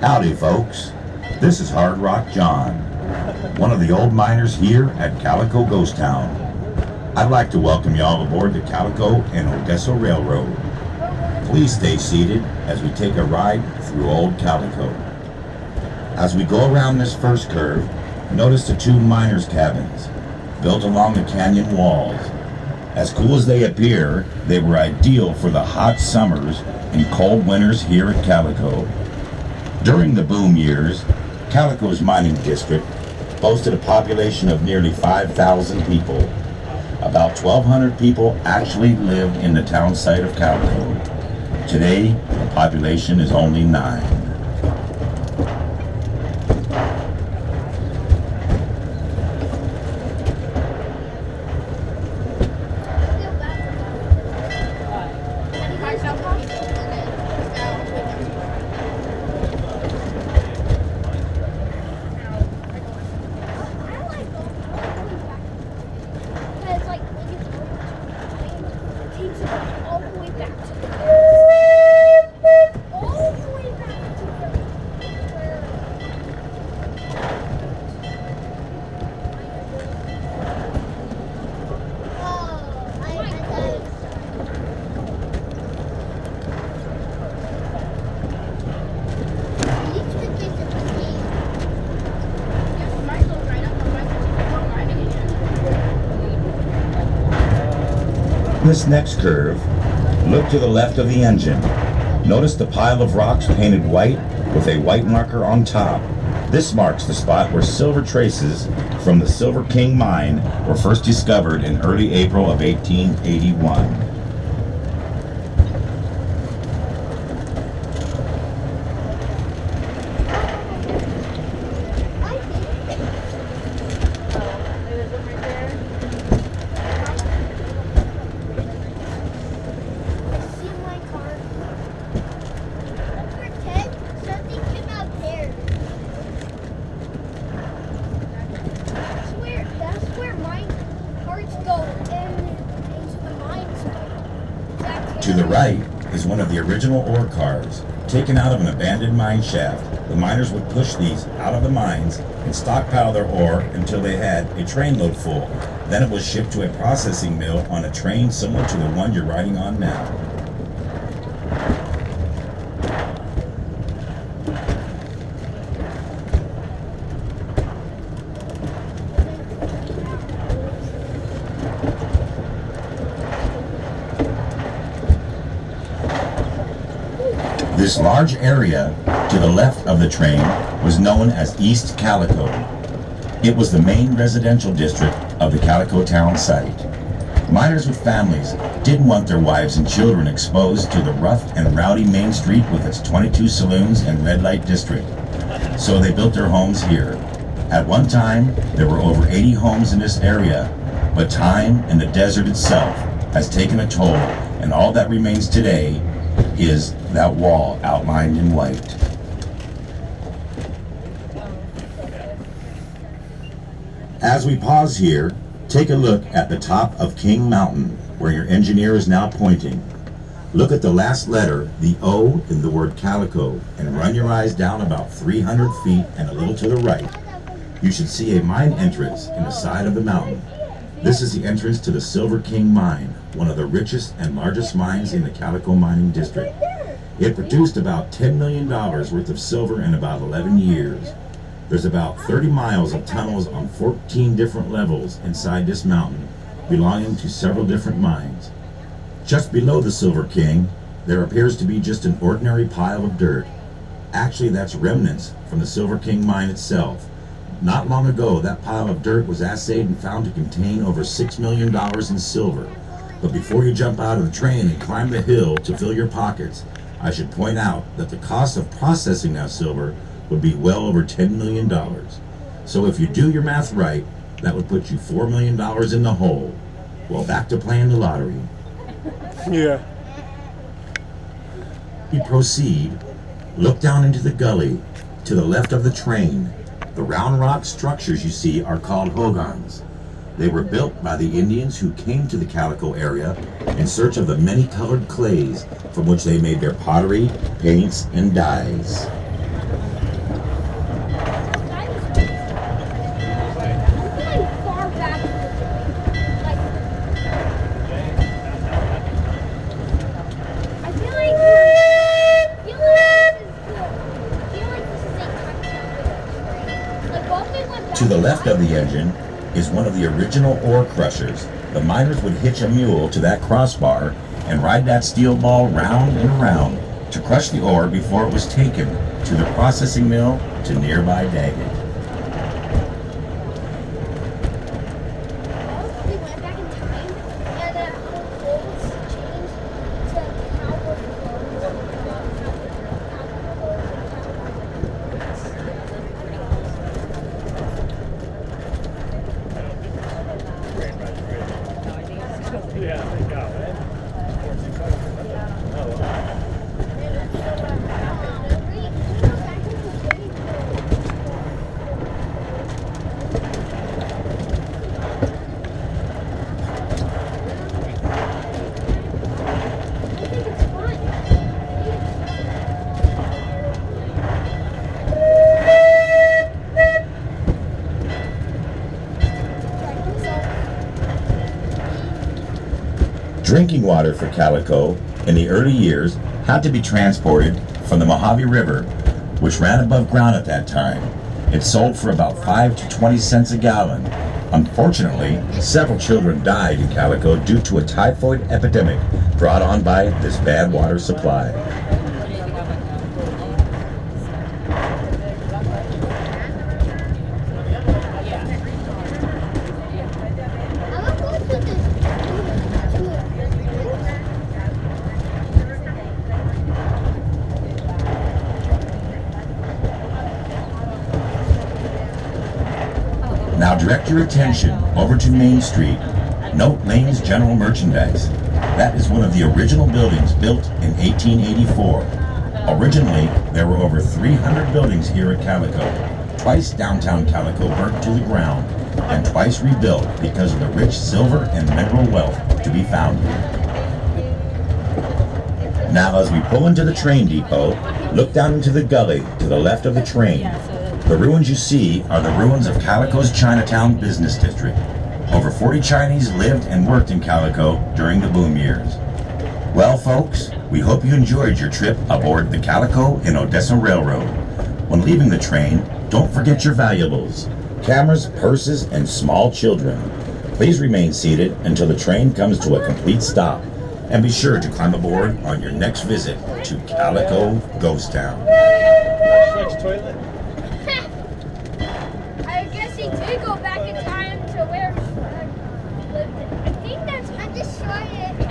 Howdy, folks. This is Hard Rock John, one of the old miners here at Calico Ghost Town. I'd like to welcome you all aboard the Calico and Odessa Railroad. Please stay seated as we take a ride through Old Calico. As we go around this first curve, notice the two miners' cabins built along the canyon walls. As cool as they appear, they were ideal for the hot summers and cold winters here at Calico. During the boom years, Calico's mining district boasted a population of nearly 5,000 people. About 1,200 people actually lived in the town site of Calico. Today, the population is only 9. This next curve, look to the left of the engine. Notice the pile of rocks painted white with a white marker on top. This marks the spot where silver traces from the Silver King mine were first discovered in early April of 1881. To the right is one of the original ore cars, taken out of an abandoned mine shaft. The miners would push these out of the mines and stockpile their ore until they had a train load full. Then it was shipped to a processing mill on a train similar to the one you're riding on now. This large area to the left of the train was known as East Calico. It was the main residential district of the Calico town site. Miners with families didn't want their wives and children exposed to the rough and rowdy main street with its 22 saloons and red light district. So they built their homes here. At one time, there were over 80 homes in this area, but time and the desert itself has taken a toll, and all that remains today is that wall outlined in white. As we pause here, take a look at the top of King Mountain, where your engineer is now pointing. Look at the last letter, the O in the word Calico, and run your eyes down about 300 feet and a little to the right. You should see a mine entrance in the side of the mountain. This is the entrance to the Silver King mine, one of the richest and largest mines in the Calico mining district. It produced about $10 million worth of silver in about 11 years. There's about 30 miles of tunnels on 14 different levels inside this mountain, belonging to several different mines. Just below the Silver King, there appears to be just an ordinary pile of dirt. Actually, that's remnants from the Silver King mine itself. Not long ago, that pile of dirt was assayed and found to contain over $6 million in silver. But before you jump out of the train and climb the hill to fill your pockets, I should point out that the cost of processing that silver would be well over $10 million. So if you do your math right, that would put you $4 million in the hole. Well, back to playing the lottery. Yeah. We proceed. Look down into the gully to the left of the train. The round rock structures you see are called hogans. They were built by the Indians who came to the Calico area in search of the many colored clays from which they made their pottery, paints, and dyes. left of the engine is one of the original ore crushers. The miners would hitch a mule to that crossbar and ride that steel ball round and round to crush the ore before it was taken to the processing mill to nearby Daggett. We went back in time and holes changed to Calico Drinking water for Calico in the early years had to be transported from the Mojave River, which ran above ground at that time. It sold for about 5 to 20 cents a gallon. Unfortunately, several children died in Calico due to a typhoid epidemic brought on by this bad water supply. Now direct your attention over to Main Street. Note Lane's General Merchandise. That is one of the original buildings built in 1884. Originally, there were over 300 buildings here at Calico. Twice downtown Calico burnt to the ground, and twice rebuilt because of the rich silver and mineral wealth to be found here. Now as we pull into the train depot, look down into the gully to the left of the train. The ruins you see are the ruins of Calico's Chinatown business district. Over 40 Chinese lived and worked in Calico during the boom years. Well folks, we hope you enjoyed your trip aboard the Calico and Odessa Railroad. When leaving the train, don't forget your valuables, cameras, purses, and small children. Please remain seated until the train comes to a complete stop, and be sure to climb aboard on your next visit to Calico Ghost Town. Switch toilet? I guess he did go back in time to where he lived. I think that's. I'm just showing it.